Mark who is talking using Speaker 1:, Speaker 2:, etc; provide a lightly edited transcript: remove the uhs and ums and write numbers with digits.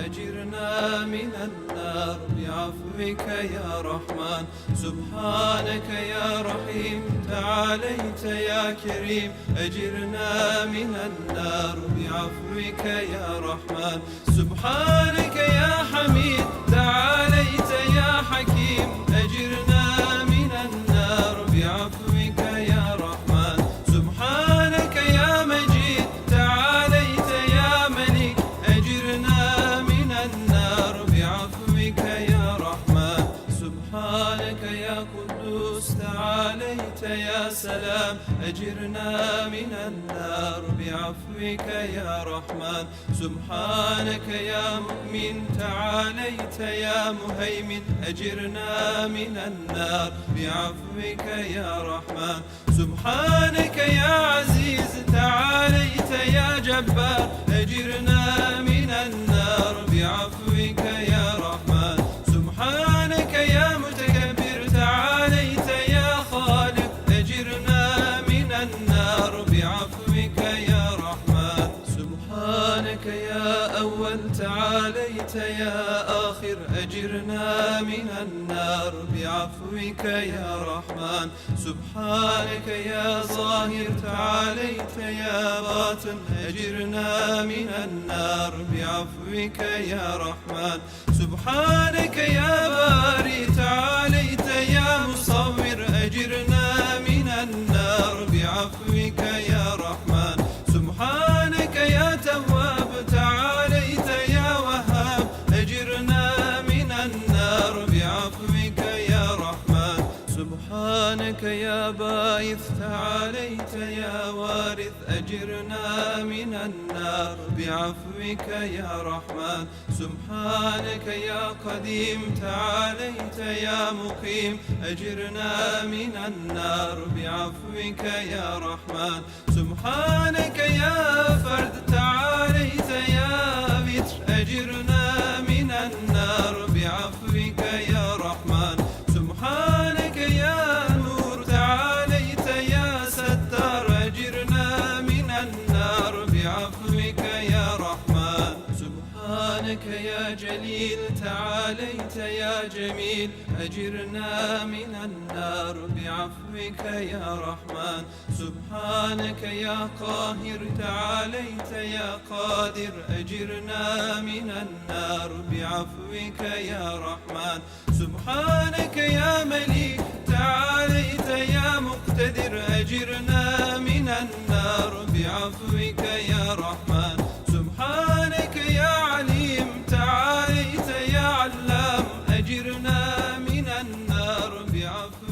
Speaker 1: أجرنا من النار بعفوك يا رحمن. سبحانك يا رحيم تعاليت يا كريم، أجرنا من النار بعفوك يا رحمن. سبحانك يا حميد تعاليت يا حكيم، أجرنا من النار بعفوك يا رحمن. سبحانك يا مجيد تعاليت يا ملك، أجرنا من النار بعفوك يا رحمن. سبحانك يا قدوس تعاليت يا سلام، أجرنا من النار بعفوك يا رحمن. سبحانك يا مؤمن تعاليت يا مهيمن، أجرنا من النار بعفوك يا رحمن. سبحانك يا عزيز تعاليت يا جبار، أجرنا من النار بعفوك يا رحمن. سبحانك يا متكبر تعاليت يا خالق، أجرنا من النار بعفوك يا رحمن. سبحانك يا أول تعاليت يا آخر، أجرنا من النار بعفوك يا رحمن. سبحانك يا ظاهر تعاليت يا باطن، أجرنا من النار بعفوك يا رحمن. سبحانك يا باري تعاليت يا مصور، أجرنا من النار بعفوك يا رحمن. سبحانك يا تواب تعاليت يا وهاب، أجرنا من النار بعفوك يا رحمن. سبحانك يا باعث تعاليت يا وارث، أجرنا من النار بعفوك يا رحمن. سبحانك يا قديم تعاليت يا مقيم، أجرنا من النار بعفوك يا رحمن. سبحانك يا فرد تعاليت يا وتر، أجرنا من النار بعفوك يا رحمن. سبحانك يا نور تعاليت يا ستار، أجرنا من النار بعفوك يا رحمن. سبحانك يا جليل تعاليت يا جميل، أجرنا من النار بعفوك يا رحمن. سبحانك يا قاهر تعاليت يا قادر، أجرنا من النار بعفوك يا رحمن. سبحانك يا مليك تعاليت يا مقتدر، أجرنا من النار بعفوك يا رحمن. سبحانك يا عليم تعاليت يا علام، أجرنا من النار بعفوك